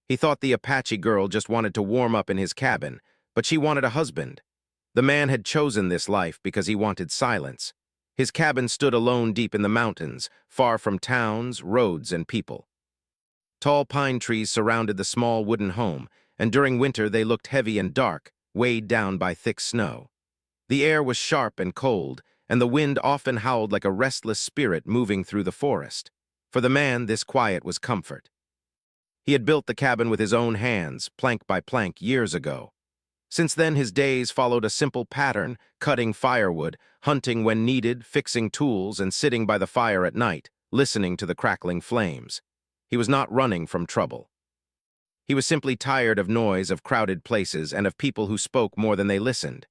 He thought the Apache girl just wanted to warm up in his cabin, but she wanted a husband. The man had chosen this life because he wanted silence. His cabin stood alone deep in the mountains, far from towns, roads, and people. Tall pine trees surrounded the small wooden home, and during winter they looked heavy and dark, weighed down by thick snow. The air was sharp and cold, and the wind often howled like a restless spirit moving through the forest. For the man, this quiet was comfort. He had built the cabin with his own hands, plank by plank, years ago. Since then, his days followed a simple pattern: cutting firewood, hunting when needed, fixing tools, and sitting by the fire at night, listening to the crackling flames. He was not running from trouble. He was simply tired of noise, of crowded places, and of people who spoke more than they listened.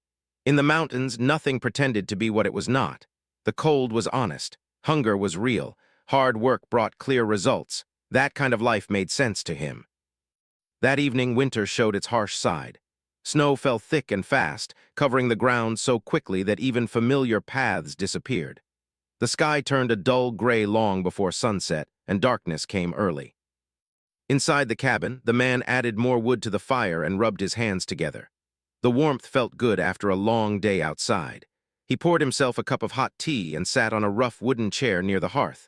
In the mountains, nothing pretended to be what it was not. The cold was honest. Hunger was real. Hard work brought clear results. That kind of life made sense to him. That evening, winter showed its harsh side. Snow fell thick and fast, covering the ground so quickly that even familiar paths disappeared. The sky turned a dull gray long before sunset, and darkness came early. Inside the cabin, the man added more wood to the fire and rubbed his hands together. The warmth felt good after a long day outside. He poured himself a cup of hot tea and sat on a rough wooden chair near the hearth.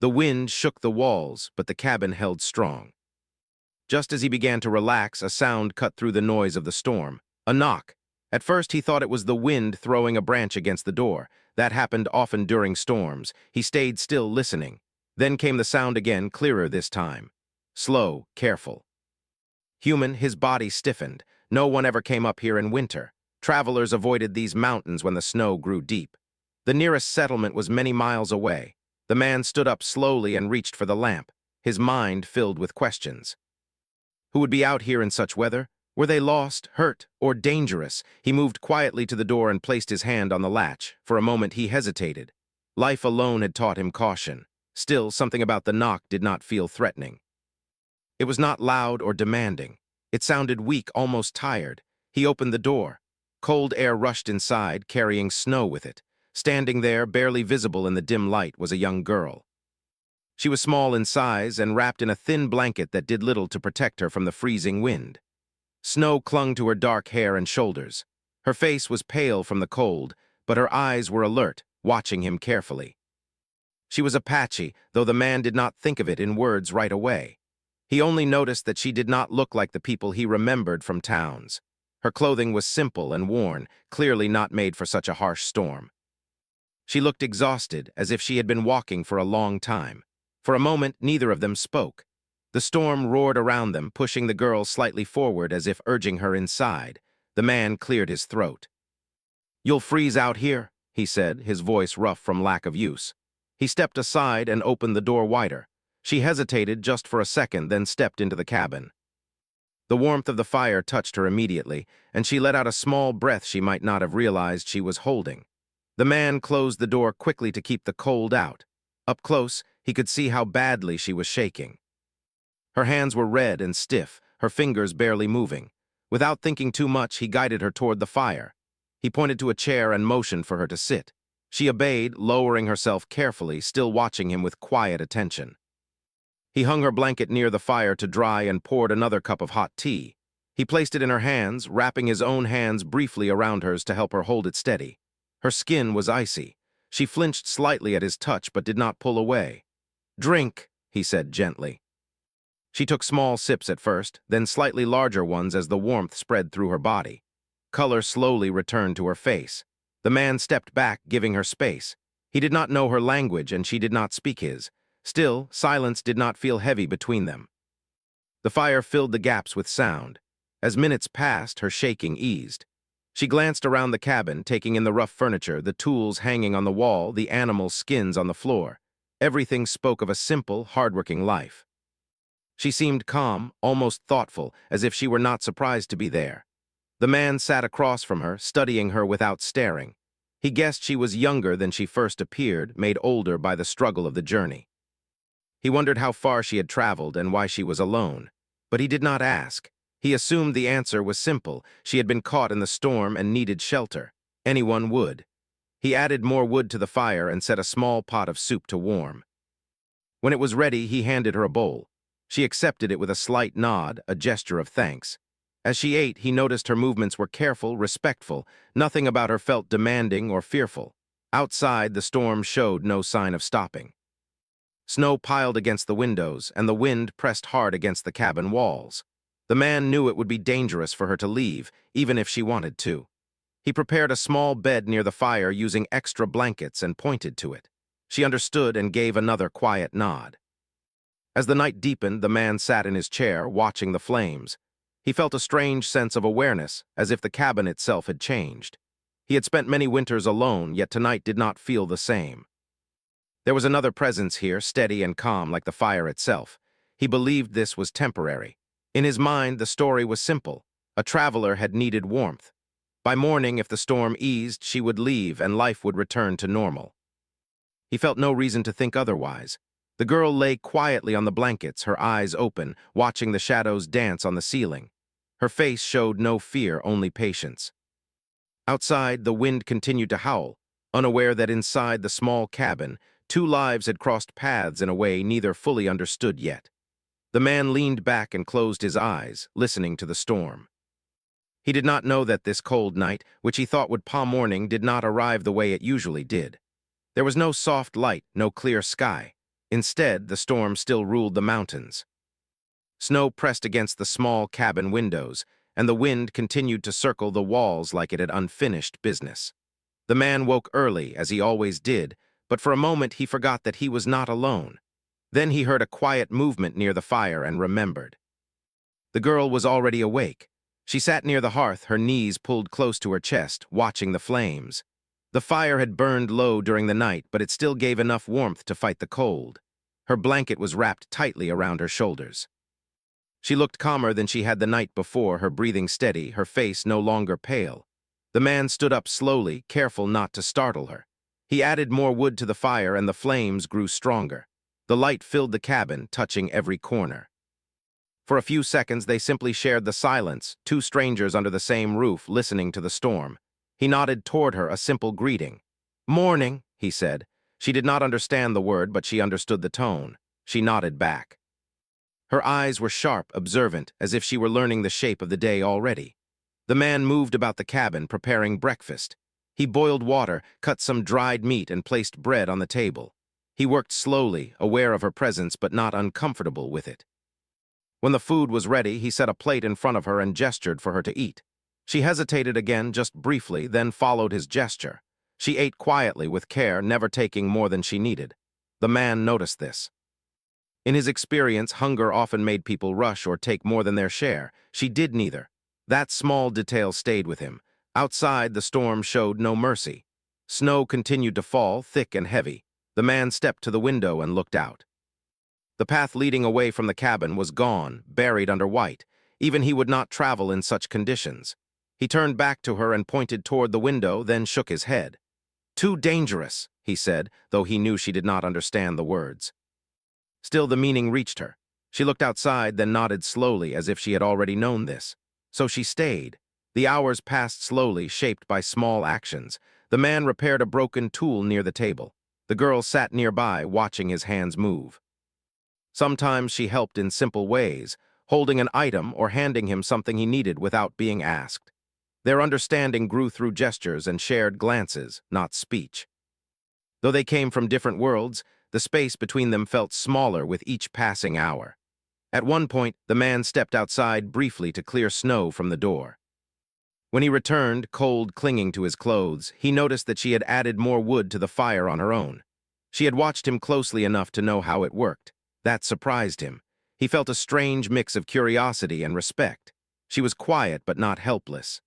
The wind shook the walls, but the cabin held strong. Just as he began to relax, a sound cut through the noise of the storm. A knock. At first he thought it was the wind throwing a branch against the door. That happened often during storms. He stayed still, listening. Then came the sound again, clearer this time. Slow, careful. Human, his body stiffened. No one ever came up here in winter. Travelers avoided these mountains when the snow grew deep. The nearest settlement was many miles away. The man stood up slowly and reached for the lamp, his mind filled with questions. Who would be out here in such weather? Were they lost, hurt, or dangerous? He moved quietly to the door and placed his hand on the latch. For a moment he hesitated. Life alone had taught him caution. Still, something about the knock did not feel threatening. It was not loud or demanding. It sounded weak, almost tired. He opened the door. Cold air rushed inside, carrying snow with it. Standing there, barely visible in the dim light, was a young girl. She was small in size and wrapped in a thin blanket that did little to protect her from the freezing wind. Snow clung to her dark hair and shoulders. Her face was pale from the cold, but her eyes were alert, watching him carefully. She was Apache, though the man did not think of it in words right away. He only noticed that she did not look like the people he remembered from towns. Her clothing was simple and worn, clearly not made for such a harsh storm. She looked exhausted, as if she had been walking for a long time. For a moment, neither of them spoke. The storm roared around them, pushing the girl slightly forward as if urging her inside. The man cleared his throat. "You'll freeze out here," he said, his voice rough from lack of use. He stepped aside and opened the door wider. She hesitated just for a second, then stepped into the cabin. The warmth of the fire touched her immediately, and she let out a small breath she might not have realized she was holding. The man closed the door quickly to keep the cold out. Up close, he could see how badly she was shaking. Her hands were red and stiff, her fingers barely moving. Without thinking too much, he guided her toward the fire. He pointed to a chair and motioned for her to sit. She obeyed, lowering herself carefully, still watching him with quiet attention. He hung her blanket near the fire to dry and poured another cup of hot tea. He placed it in her hands, wrapping his own hands briefly around hers to help her hold it steady. Her skin was icy. She flinched slightly at his touch but did not pull away. "Drink," he said gently. She took small sips at first, then slightly larger ones as the warmth spread through her body. Color slowly returned to her face. The man stepped back, giving her space. He did not know her language and she did not speak his. Still, silence did not feel heavy between them. The fire filled the gaps with sound. As minutes passed, her shaking eased. She glanced around the cabin, taking in the rough furniture, the tools hanging on the wall, the animals' skins on the floor. Everything spoke of a simple, hardworking life. She seemed calm, almost thoughtful, as if she were not surprised to be there. The man sat across from her, studying her without staring. He guessed she was younger than she first appeared, made older by the struggle of the journey. He wondered how far she had traveled and why she was alone. But he did not ask. He assumed the answer was simple. She had been caught in the storm and needed shelter. Anyone would. He added more wood to the fire and set a small pot of soup to warm. When it was ready, he handed her a bowl. She accepted it with a slight nod, a gesture of thanks. As she ate, he noticed her movements were careful, respectful. Nothing about her felt demanding or fearful. Outside, the storm showed no sign of stopping. Snow piled against the windows, and the wind pressed hard against the cabin walls. The man knew it would be dangerous for her to leave, even if she wanted to. He prepared a small bed near the fire using extra blankets and pointed to it. She understood and gave another quiet nod. As the night deepened, the man sat in his chair, watching the flames. He felt a strange sense of awareness, as if the cabin itself had changed. He had spent many winters alone, yet tonight did not feel the same. There was another presence here, steady and calm like the fire itself. He believed this was temporary. In his mind, the story was simple. A traveler had needed warmth. By morning, if the storm eased, she would leave and life would return to normal. He felt no reason to think otherwise. The girl lay quietly on the blankets, her eyes open, watching the shadows dance on the ceiling. Her face showed no fear, only patience. Outside, the wind continued to howl, unaware that inside the small cabin, two lives had crossed paths in a way neither fully understood yet. The man leaned back and closed his eyes, listening to the storm. He did not know that this cold night, which he thought would palm morning, did not arrive the way it usually did. There was no soft light, no clear sky. Instead, the storm still ruled the mountains. Snow pressed against the small cabin windows, and the wind continued to circle the walls like it had unfinished business. The man woke early, as he always did, but for a moment he forgot that he was not alone. Then he heard a quiet movement near the fire and remembered. The girl was already awake. She sat near the hearth, her knees pulled close to her chest, watching the flames. The fire had burned low during the night, but it still gave enough warmth to fight the cold. Her blanket was wrapped tightly around her shoulders. She looked calmer than she had the night before, her breathing steady, her face no longer pale. The man stood up slowly, careful not to startle her. He added more wood to the fire and the flames grew stronger. The light filled the cabin, touching every corner. For a few seconds they simply shared the silence, two strangers under the same roof, listening to the storm. He nodded toward her, a simple greeting. "Morning," he said. She did not understand the word, but she understood the tone. She nodded back. Her eyes were sharp, observant, as if she were learning the shape of the day already. The man moved about the cabin, preparing breakfast. He boiled water, cut some dried meat, and placed bread on the table. He worked slowly, aware of her presence but not uncomfortable with it. When the food was ready, he set a plate in front of her and gestured for her to eat. She hesitated again, just briefly, then followed his gesture. She ate quietly, with care, never taking more than she needed. The man noticed this. In his experience, hunger often made people rush or take more than their share. She did neither. That small detail stayed with him. Outside, the storm showed no mercy. Snow continued to fall, thick and heavy. The man stepped to the window and looked out. The path leading away from the cabin was gone, buried under white. Even he would not travel in such conditions. He turned back to her and pointed toward the window, then shook his head. "Too dangerous," he said, though he knew she did not understand the words. Still, the meaning reached her. She looked outside, then nodded slowly, as if she had already known this. So she stayed. The hours passed slowly, shaped by small actions. The man repaired a broken tool near the table. The girl sat nearby, watching his hands move. Sometimes she helped in simple ways, holding an item or handing him something he needed without being asked. Their understanding grew through gestures and shared glances, not speech. Though they came from different worlds, the space between them felt smaller with each passing hour. At one point, the man stepped outside briefly to clear snow from the door. When he returned, cold clinging to his clothes, he noticed that she had added more wood to the fire on her own. She had watched him closely enough to know how it worked. That surprised him. He felt a strange mix of curiosity and respect. She was quiet but not helpless.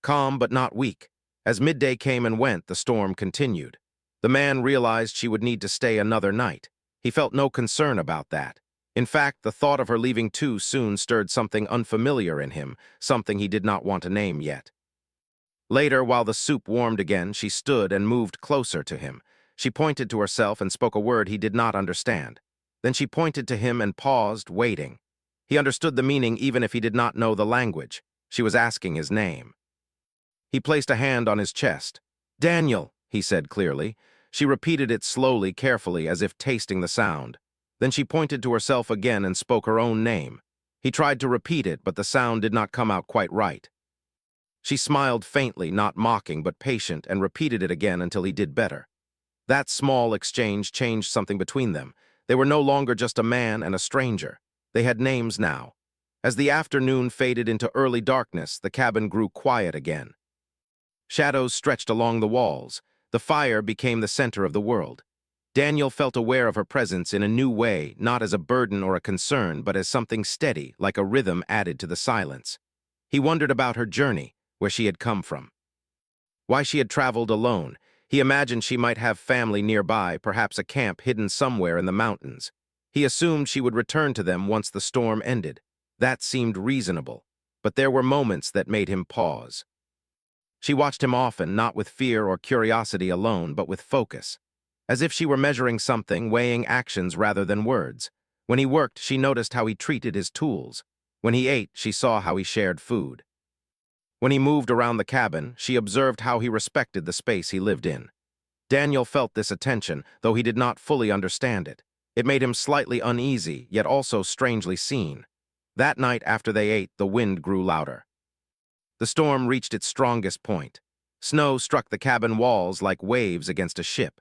Calm but not weak. As midday came and went, the storm continued. The man realized she would need to stay another night. He felt no concern about that. In fact, the thought of her leaving too soon stirred something unfamiliar in him, something he did not want to name yet. Later, while the soup warmed again, she stood and moved closer to him. She pointed to herself and spoke a word he did not understand. Then she pointed to him and paused, waiting. He understood the meaning even if he did not know the language. She was asking his name. He placed a hand on his chest. "Daniel," he said clearly. She repeated it slowly, carefully, as if tasting the sound. Then she pointed to herself again and spoke her own name. He tried to repeat it, but the sound did not come out quite right. She smiled faintly, not mocking but patient, and repeated it again until he did better. That small exchange changed something between them. They were no longer just a man and a stranger. They had names now. As the afternoon faded into early darkness, the cabin grew quiet again. Shadows stretched along the walls. The fire became the center of the world. Daniel felt aware of her presence in a new way, not as a burden or a concern, but as something steady, like a rhythm added to the silence. He wondered about her journey, where she had come from. Why she had traveled alone. He imagined she might have family nearby, perhaps a camp hidden somewhere in the mountains. He assumed she would return to them once the storm ended. That seemed reasonable, but there were moments that made him pause. She watched him often, not with fear or curiosity alone, but with focus. As if she were measuring something, weighing actions rather than words. When he worked, she noticed how he treated his tools. When he ate, she saw how he shared food. When he moved around the cabin, she observed how he respected the space he lived in. Daniel felt this attention, though he did not fully understand it. It made him slightly uneasy, yet also strangely seen. That night after they ate, the wind grew louder. The storm reached its strongest point. Snow struck the cabin walls like waves against a ship.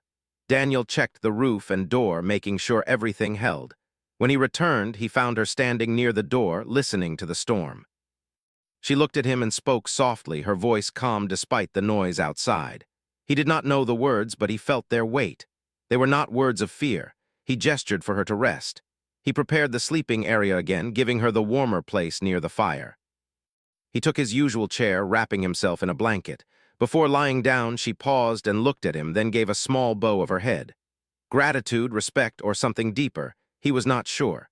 Daniel checked the roof and door, making sure everything held. When he returned, he found her standing near the door, listening to the storm. She looked at him and spoke softly, her voice calm despite the noise outside. He did not know the words, but he felt their weight. They were not words of fear. He gestured for her to rest. He prepared the sleeping area again, giving her the warmer place near the fire. He took his usual chair, wrapping himself in a blanket. Before lying down, she paused and looked at him, then gave a small bow of her head. Gratitude, respect, or something deeper, he was not sure.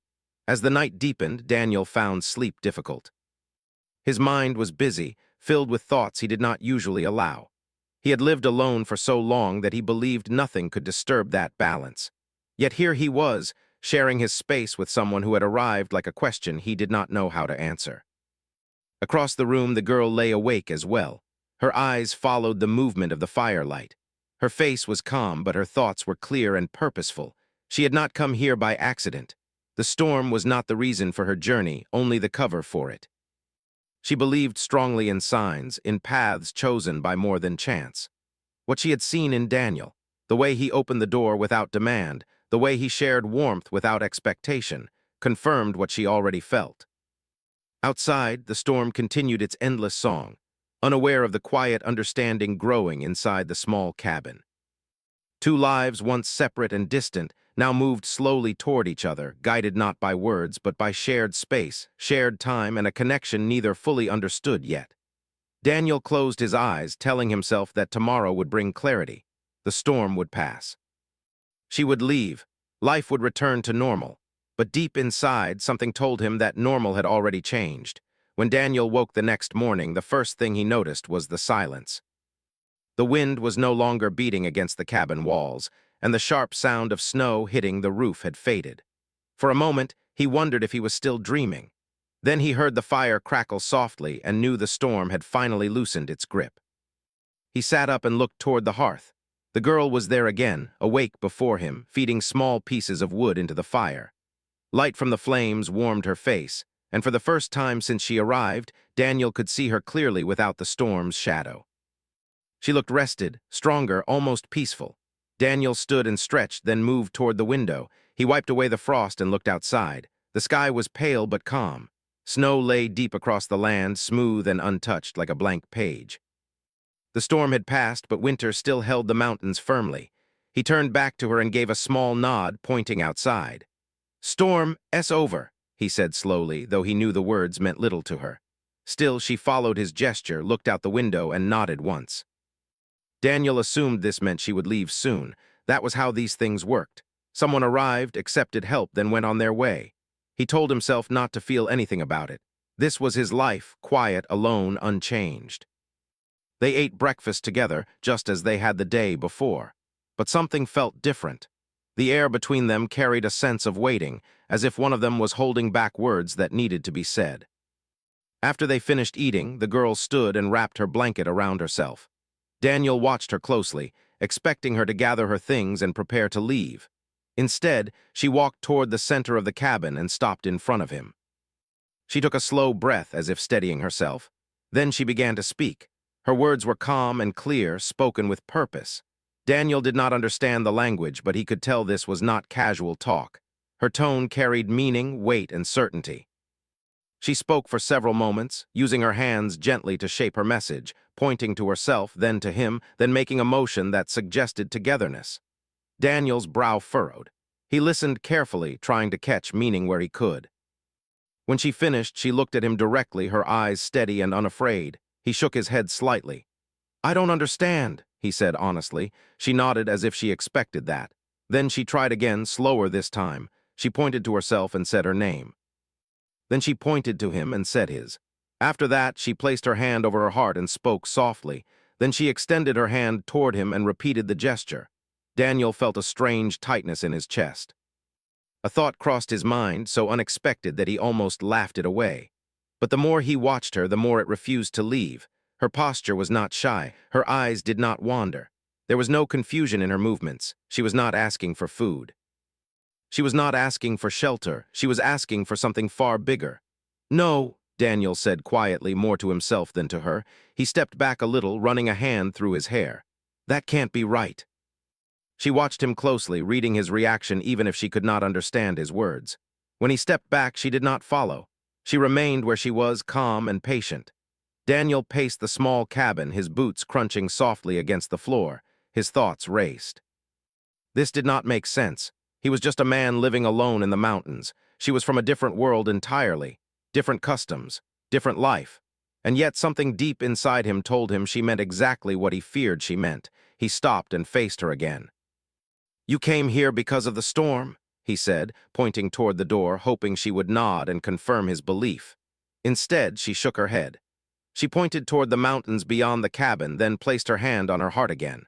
As the night deepened, Daniel found sleep difficult. His mind was busy, filled with thoughts he did not usually allow. He had lived alone for so long that he believed nothing could disturb that balance. Yet here he was, sharing his space with someone who had arrived like a question he did not know how to answer. Across the room, the girl lay awake as well. Her eyes followed the movement of the firelight. Her face was calm, but her thoughts were clear and purposeful. She had not come here by accident. The storm was not the reason for her journey, only the cover for it. She believed strongly in signs, in paths chosen by more than chance. What she had seen in Daniel, the way he opened the door without demand, the way he shared warmth without expectation, confirmed what she already felt. Outside, the storm continued its endless song, unaware of the quiet understanding growing inside the small cabin. Two lives, once separate and distant, now moved slowly toward each other, guided not by words but by shared space, shared time, and a connection neither fully understood yet. Daniel closed his eyes, telling himself that tomorrow would bring clarity. The storm would pass. She would leave. Life would return to normal. But deep inside, something told him that normal had already changed. When Daniel woke the next morning, the first thing he noticed was the silence. The wind was no longer beating against the cabin walls, and the sharp sound of snow hitting the roof had faded. For a moment, he wondered if he was still dreaming. Then he heard the fire crackle softly and knew the storm had finally loosened its grip. He sat up and looked toward the hearth. The girl was there again, awake before him, feeding small pieces of wood into the fire. Light from the flames warmed her face, and for the first time since she arrived, Daniel could see her clearly without the storm's shadow. She looked rested, stronger, almost peaceful. Daniel stood and stretched, then moved toward the window. He wiped away the frost and looked outside. The sky was pale but calm. Snow lay deep across the land, smooth and untouched like a blank page. The storm had passed, but winter still held the mountains firmly. He turned back to her and gave a small nod, pointing outside. "Storm, over," he said slowly, though he knew the words meant little to her. Still, she followed his gesture, looked out the window, and nodded once. Daniel assumed this meant she would leave soon. That was how these things worked. Someone arrived, accepted help, then went on their way. He told himself not to feel anything about it. This was his life, quiet, alone, unchanged. They ate breakfast together, just as they had the day before. But something felt different. The air between them carried a sense of waiting, as if one of them was holding back words that needed to be said. After they finished eating, the girl stood and wrapped her blanket around herself. Daniel watched her closely, expecting her to gather her things and prepare to leave. Instead, she walked toward the center of the cabin and stopped in front of him. She took a slow breath as if steadying herself. Then she began to speak. Her words were calm and clear, spoken with purpose. Daniel did not understand the language, but he could tell this was not casual talk. Her tone carried meaning, weight, and certainty. She spoke for several moments, using her hands gently to shape her message, pointing to herself, then to him, then making a motion that suggested togetherness. Daniel's brow furrowed. He listened carefully, trying to catch meaning where he could. When she finished, she looked at him directly, her eyes steady and unafraid. He shook his head slightly. "I don't understand," he said honestly. She nodded as if she expected that. Then she tried again, slower this time. She pointed to herself and said her name. Then she pointed to him and said his. After that, she placed her hand over her heart and spoke softly. Then she extended her hand toward him and repeated the gesture. Daniel felt a strange tightness in his chest. A thought crossed his mind, so unexpected that he almost laughed it away. But the more he watched her, the more it refused to leave. Her posture was not shy. Her eyes did not wander. There was no confusion in her movements. She was not asking for food. She was not asking for shelter. She was asking for something far bigger. "No," Daniel said quietly, more to himself than to her. He stepped back a little, running a hand through his hair. "That can't be right." She watched him closely, reading his reaction even if she could not understand his words. When he stepped back, she did not follow. She remained where she was, calm and patient. Daniel paced the small cabin, his boots crunching softly against the floor. His thoughts raced. This did not make sense. He was just a man living alone in the mountains. She was from a different world entirely, different customs, different life. And yet something deep inside him told him she meant exactly what he feared she meant. He stopped and faced her again. "You came here because of the storm," he said, pointing toward the door, hoping she would nod and confirm his belief. Instead, she shook her head. She pointed toward the mountains beyond the cabin, then placed her hand on her heart again.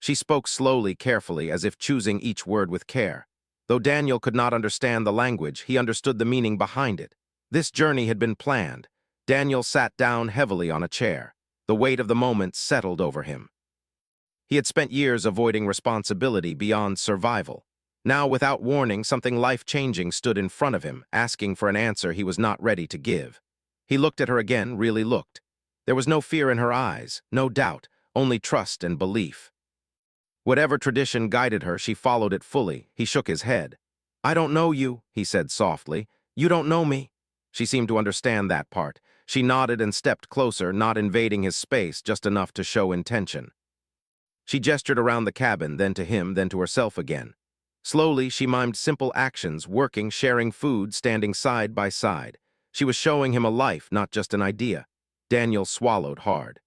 She spoke slowly, carefully, as if choosing each word with care. Though Daniel could not understand the language, he understood the meaning behind it. This journey had been planned. Daniel sat down heavily on a chair. The weight of the moment settled over him. He had spent years avoiding responsibility beyond survival. Now, without warning, something life-changing stood in front of him, asking for an answer he was not ready to give. He looked at her again, really looked. There was no fear in her eyes, no doubt, only trust and belief. Whatever tradition guided her, she followed it fully. He shook his head. "I don't know you," he said softly. "You don't know me." She seemed to understand that part. She nodded and stepped closer, not invading his space, just enough to show intention. She gestured around the cabin, then to him, then to herself again. Slowly, she mimed simple actions, working, sharing food, standing side by side. She was showing him a life, not just an idea. Daniel swallowed hard.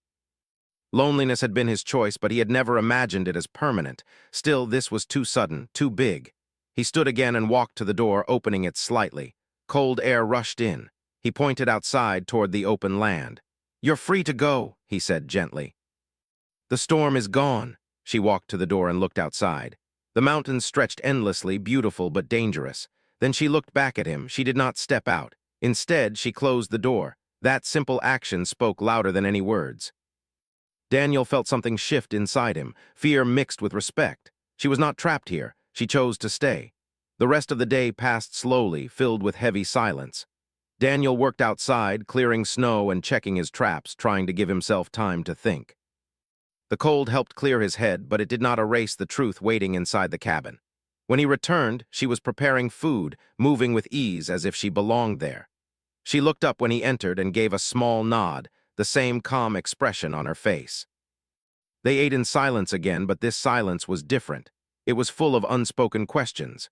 Loneliness had been his choice, but he had never imagined it as permanent. Still, this was too sudden, too big. He stood again and walked to the door, opening it slightly. Cold air rushed in. He pointed outside toward the open land. "You're free to go," he said gently. "The storm is gone." She walked to the door and looked outside. The mountains stretched endlessly, beautiful but dangerous. Then she looked back at him. She did not step out. Instead, she closed the door. That simple action spoke louder than any words. Daniel felt something shift inside him, fear mixed with respect. She was not trapped here. She chose to stay. The rest of the day passed slowly, filled with heavy silence. Daniel worked outside, clearing snow and checking his traps, trying to give himself time to think. The cold helped clear his head, but it did not erase the truth waiting inside the cabin. When he returned, she was preparing food, moving with ease as if she belonged there. She looked up when he entered and gave a small nod, the same calm expression on her face. They ate in silence again, but this silence was different. It was full of unspoken questions.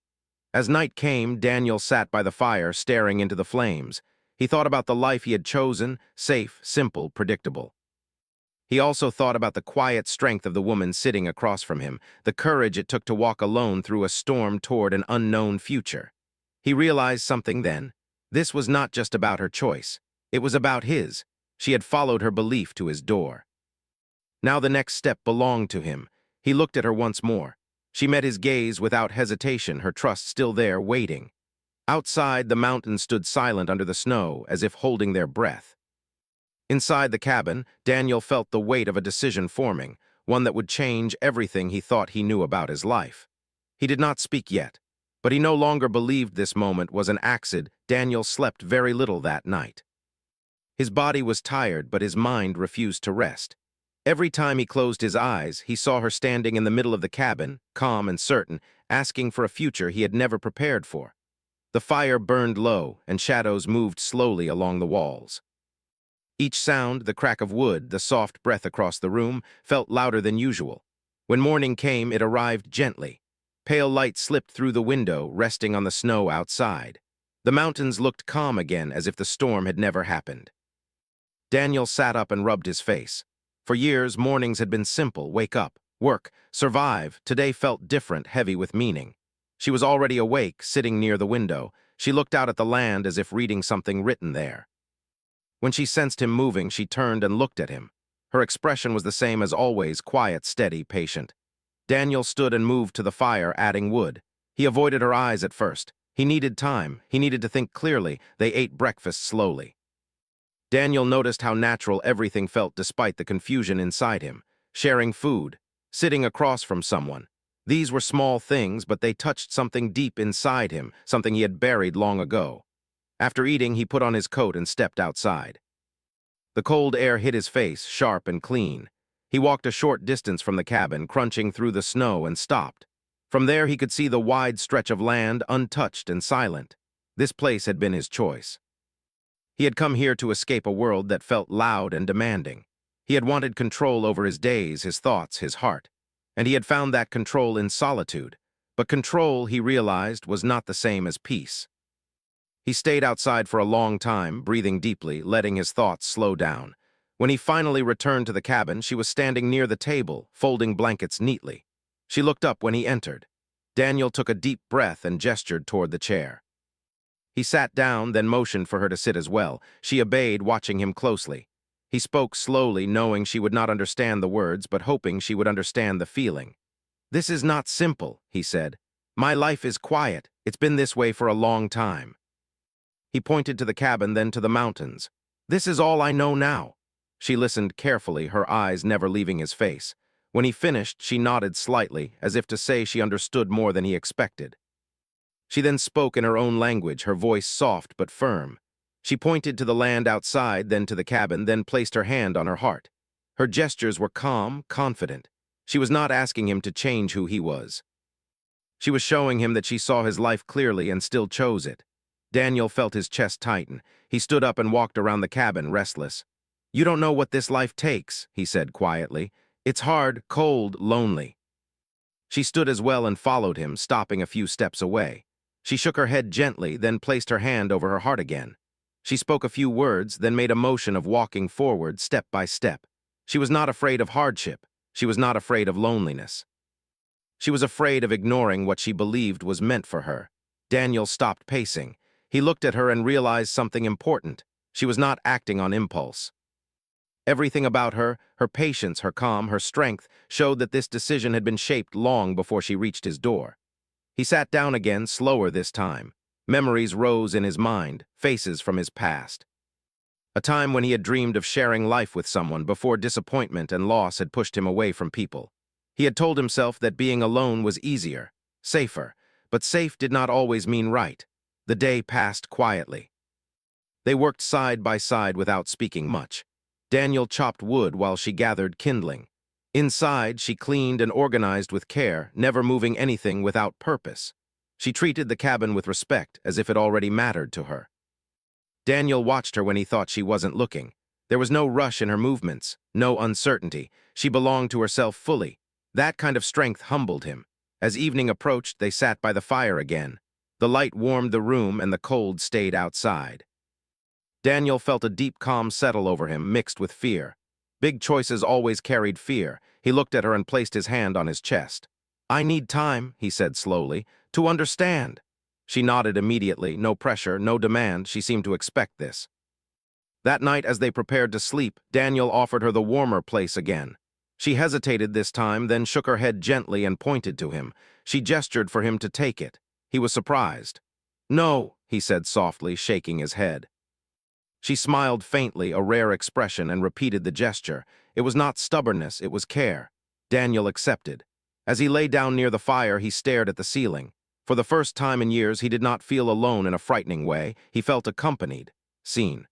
As night came, Daniel sat by the fire, staring into the flames. He thought about the life he had chosen, safe, simple, predictable. He also thought about the quiet strength of the woman sitting across from him, the courage it took to walk alone through a storm toward an unknown future. He realized something then. This was not just about her choice. It was about his. She had followed her belief to his door. Now the next step belonged to him. He looked at her once more. She met his gaze without hesitation, her trust still there, waiting. Outside, the mountains stood silent under the snow, as if holding their breath. Inside the cabin, Daniel felt the weight of a decision forming, one that would change everything he thought he knew about his life. He did not speak yet, but he no longer believed this moment was an accident. Daniel slept very little that night. His body was tired, but his mind refused to rest. Every time he closed his eyes, he saw her standing in the middle of the cabin, calm and certain, asking for a future he had never prepared for. The fire burned low, and shadows moved slowly along the walls. Each sound, the crack of wood, the soft breath across the room, felt louder than usual. When morning came, it arrived gently. Pale light slipped through the window, resting on the snow outside. The mountains looked calm again, as if the storm had never happened. Daniel sat up and rubbed his face. For years, mornings had been simple: wake up, work, survive. Today felt different, heavy with meaning. She was already awake, sitting near the window. She looked out at the land as if reading something written there. When she sensed him moving, she turned and looked at him. Her expression was the same as always: quiet, steady, patient. Daniel stood and moved to the fire, adding wood. He avoided her eyes at first. He needed time. He needed to think clearly. They ate breakfast slowly. Daniel noticed how natural everything felt despite the confusion inside him. Sharing food, sitting across from someone. These were small things, but they touched something deep inside him, something he had buried long ago. After eating, he put on his coat and stepped outside. The cold air hit his face, sharp and clean. He walked a short distance from the cabin, crunching through the snow, and stopped. From there he could see the wide stretch of land, untouched and silent. This place had been his choice. He had come here to escape a world that felt loud and demanding. He had wanted control over his days, his thoughts, his heart. And he had found that control in solitude. But control, he realized, was not the same as peace. He stayed outside for a long time, breathing deeply, letting his thoughts slow down. When he finally returned to the cabin, she was standing near the table, folding blankets neatly. She looked up when he entered. Daniel took a deep breath and gestured toward the chair. He sat down, then motioned for her to sit as well. She obeyed, watching him closely. He spoke slowly, knowing she would not understand the words, but hoping she would understand the feeling. "This is not simple," he said. "My life is quiet. It's been this way for a long time." He pointed to the cabin, then to the mountains. "This is all I know now." She listened carefully, her eyes never leaving his face. When he finished, she nodded slightly, as if to say she understood more than he expected. She then spoke in her own language, her voice soft but firm. She pointed to the land outside, then to the cabin, then placed her hand on her heart. Her gestures were calm, confident. She was not asking him to change who he was. She was showing him that she saw his life clearly and still chose it. Daniel felt his chest tighten. He stood up and walked around the cabin, restless. "You don't know what this life takes," he said quietly. "It's hard, cold, lonely." She stood as well and followed him, stopping a few steps away. She shook her head gently, then placed her hand over her heart again. She spoke a few words, then made a motion of walking forward, step by step. She was not afraid of hardship. She was not afraid of loneliness. She was afraid of ignoring what she believed was meant for her. Daniel stopped pacing. He looked at her and realized something important. She was not acting on impulse. Everything about her, her patience, her calm, her strength, showed that this decision had been shaped long before she reached his door. He sat down again, slower this time. Memories rose in his mind, faces from his past. A time when he had dreamed of sharing life with someone before disappointment and loss had pushed him away from people. He had told himself that being alone was easier, safer, but safe did not always mean right. The day passed quietly. They worked side by side without speaking much. Daniel chopped wood while she gathered kindling. Inside, she cleaned and organized with care, never moving anything without purpose. She treated the cabin with respect, as if it already mattered to her. Daniel watched her when he thought she wasn't looking. There was no rush in her movements, no uncertainty. She belonged to herself fully. That kind of strength humbled him. As evening approached, they sat by the fire again. The light warmed the room and the cold stayed outside. Daniel felt a deep calm settle over him, mixed with fear. Big choices always carried fear. He looked at her and placed his hand on his chest. "I need time," he said slowly, "to understand." She nodded immediately, no pressure, no demand. She seemed to expect this. That night, as they prepared to sleep, Daniel offered her the warmer place again. She hesitated this time, then shook her head gently and pointed to him. She gestured for him to take it. He was surprised. "No," he said softly, shaking his head. She smiled faintly, a rare expression, and repeated the gesture. It was not stubbornness, it was care. Daniel accepted. As he lay down near the fire, he stared at the ceiling. For the first time in years, he did not feel alone in a frightening way. He felt accompanied, seen.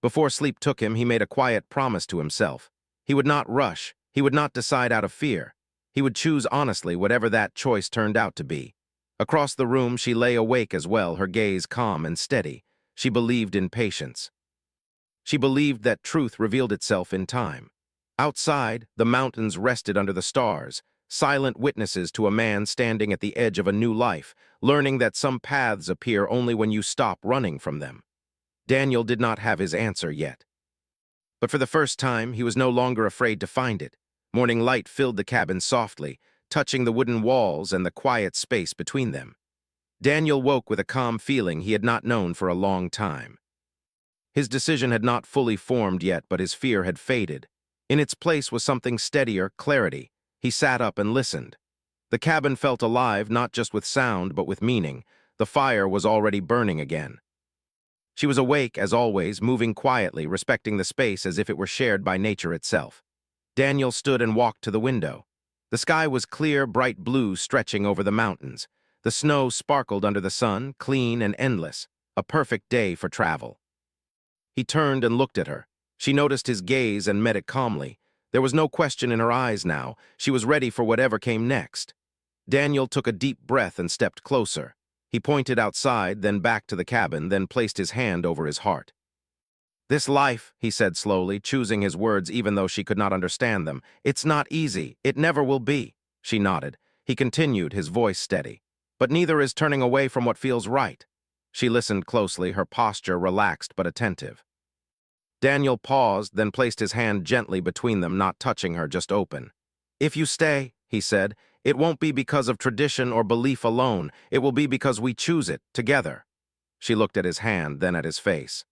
Before sleep took him, he made a quiet promise to himself. He would not rush. He would not decide out of fear. He would choose honestly whatever that choice turned out to be. Across the room, she lay awake as well, her gaze calm and steady. She believed in patience. She believed that truth revealed itself in time. Outside, the mountains rested under the stars, silent witnesses to a man standing at the edge of a new life, learning that some paths appear only when you stop running from them. Daniel did not have his answer yet. But for the first time, he was no longer afraid to find it. Morning light filled the cabin softly, touching the wooden walls and the quiet space between them. Daniel woke with a calm feeling he had not known for a long time. His decision had not fully formed yet, but his fear had faded. In its place was something steadier, clarity. He sat up and listened. The cabin felt alive, not just with sound, but with meaning. The fire was already burning again. She was awake, as always, moving quietly, respecting the space as if it were shared by nature itself. Daniel stood and walked to the window. The sky was clear, bright blue, stretching over the mountains. The snow sparkled under the sun, clean and endless, a perfect day for travel. He turned and looked at her. She noticed his gaze and met it calmly. There was no question in her eyes now. She was ready for whatever came next. Daniel took a deep breath and stepped closer. He pointed outside, then back to the cabin, then placed his hand over his heart. "This life," he said slowly, choosing his words even though she could not understand them, "it's not easy. It never will be." She nodded. He continued, his voice steady. "But neither is turning away from what feels right." She listened closely, her posture relaxed but attentive. Daniel paused, then placed his hand gently between them, not touching her, just open. "If you stay," he said, "it won't be because of tradition or belief alone. It will be because we choose it, together." She looked at his hand, then at his face.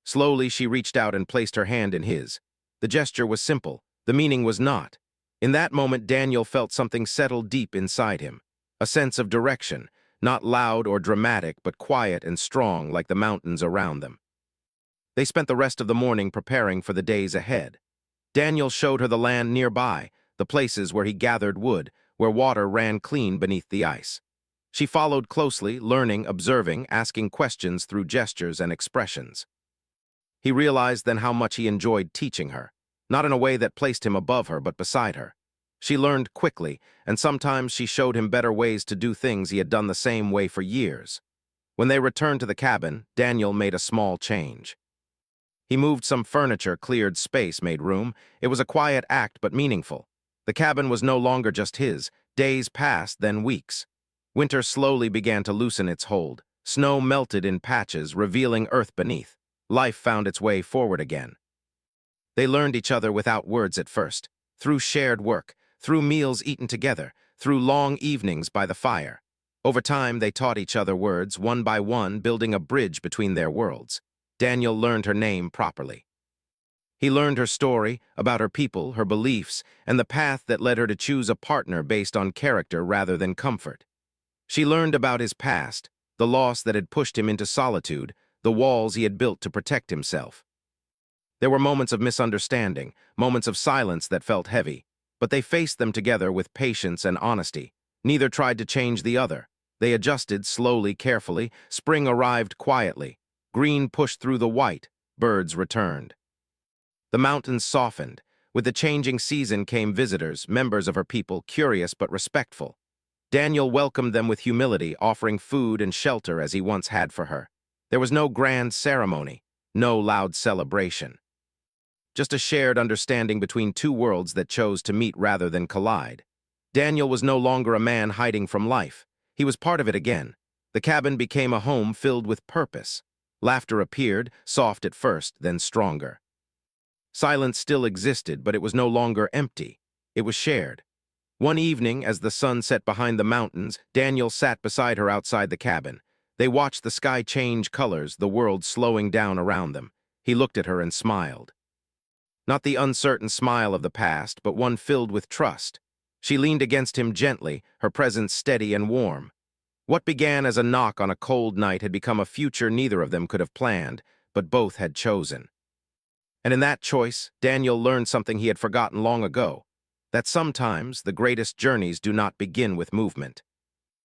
Slowly, she reached out and placed her hand in his. The gesture was simple. The meaning was not. In that moment, Daniel felt something settle deep inside him. A sense of direction, not loud or dramatic, but quiet and strong like the mountains around them. They spent the rest of the morning preparing for the days ahead. Daniel showed her the land nearby, the places where he gathered wood, where water ran clean beneath the ice. She followed closely, learning, observing, asking questions through gestures and expressions. He realized then how much he enjoyed teaching her, not in a way that placed him above her, but beside her. She learned quickly, and sometimes she showed him better ways to do things he had done the same way for years. When they returned to the cabin, Daniel made a small change. He moved some furniture, cleared space, made room. It was a quiet act, but meaningful. The cabin was no longer just his. Days passed, then weeks. Winter slowly began to loosen its hold. Snow melted in patches, revealing earth beneath. Life found its way forward again. They learned each other without words at first, through shared work, through meals eaten together, through long evenings by the fire. Over time, they taught each other words, one by one, building a bridge between their worlds. Daniel learned her name properly. He learned her story, about her people, her beliefs, and the path that led her to choose a partner based on character rather than comfort. She learned about his past, the loss that had pushed him into solitude, the walls he had built to protect himself. There were moments of misunderstanding, moments of silence that felt heavy, but they faced them together with patience and honesty. Neither tried to change the other. They adjusted slowly, carefully. Spring arrived quietly. Green pushed through the white. Birds returned. The mountains softened. With the changing season came visitors, members of her people, curious but respectful. Daniel welcomed them with humility, offering food and shelter as he once had for her. There was no grand ceremony, no loud celebration. Just a shared understanding between two worlds that chose to meet rather than collide. Daniel was no longer a man hiding from life. He was part of it again. The cabin became a home filled with purpose. Laughter appeared, soft at first, then stronger. Silence still existed, but it was no longer empty. It was shared. One evening, as the sun set behind the mountains, Daniel sat beside her outside the cabin. They watched the sky change colors, the world slowing down around them. He looked at her and smiled. Not the uncertain smile of the past, but one filled with trust. She leaned against him gently, her presence steady and warm. What began as a knock on a cold night had become a future neither of them could have planned, but both had chosen. And in that choice, Daniel learned something he had forgotten long ago, that sometimes the greatest journeys do not begin with movement.